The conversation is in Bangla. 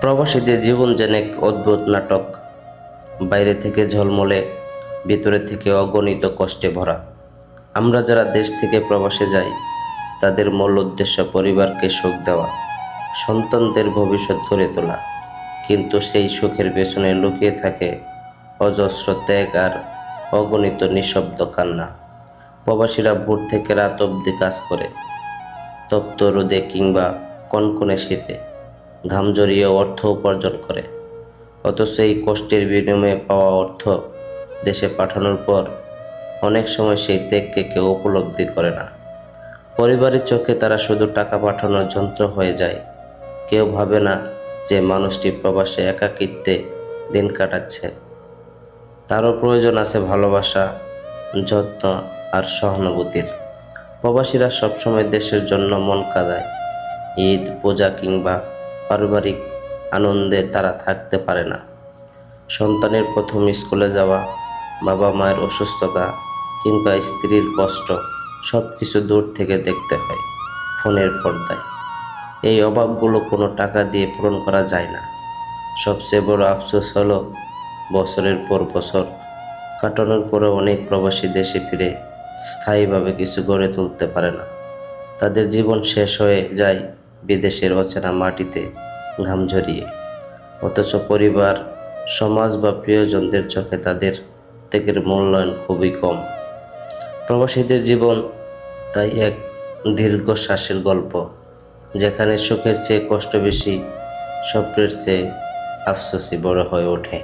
প্রবাসীদের জীবন যেন এক অদ্ভুত নাটক। বাইরে থেকে ঝলমলে, ভিতরে থেকে অগণিত কষ্টে ভরা। আমরা যারা দেশ থেকে প্রবাসে যাই, তাদের মূল উদ্দেশ্য পরিবারকে সুখ দেওয়া, সন্তানদের ভবিষ্যৎ গড়ে তোলা। কিন্তু সেই সুখের পেছনে লুকিয়ে থাকে অজস্র ত্যাগ আর অগণিত নিঃশব্দ কান্না। প্রবাসীরা ভোর থেকে রাত অবধি কাজ করে, তপ্ত রোদে কিংবা কনকনে শীতে ঘাম জড়িয়ে অর্থ উপার্জন করে। অথচ এই কষ্টের বিনিময়ে পাওয়া অর্থ দেশে পাঠানোর পর অনেক সময় সেই ত্যাগকে কেউ উপলব্ধি করে না। পরিবারের চোখে তারা শুধু টাকা পাঠানোর যন্ত্র হয়ে যায়। কেউ ভাবে না যে মানুষটি প্রবাসে একাকিত্বে দিন কাটাচ্ছে, তারও প্রয়োজন আছে ভালোবাসা, যত্ন আর সহানুভূতির। প্রবাসীরা সবসময় দেশের জন্য মন কাঁদায়। ঈদ, পূজা কিংবা পারিবারিক আনন্দে তারা থাকতে পারে না। সন্তানের প্রথম স্কুলে যাওয়া, বাবা মায়ের অসুস্থতা কিংবা স্ত্রীর কষ্ট সব কিছু দূর থেকে দেখতে হয়, ফোনের পর্দায়। এই অভাবগুলো কোনো টাকা দিয়ে পূরণ করা যায় না। সবচেয়ে বড় আফসোস হলো, বছরের পর বছর কাটানোর পরে অনেক প্রবাসী দেশে ফিরে স্থায়ীভাবে কিছু গড়ে তুলতে পারে না। তাদের জীবন শেষ হয়ে যায় বিদেশের অচেনা মাটিতে ঘাম ঝরিয়ে। অথচ পরিবার, সমাজ বা প্রিয়জনদের চোখে তাদের ত্যাগের মূল্যায়ন খুবই কম। প্রবাসীদের জীবন তাই এক দীর্ঘশ্বাসের গল্প, যেখানে সুখের চেয়ে কষ্ট বেশি, স্বপ্নের চেয়ে আফসোসই বড় হয়ে ওঠে।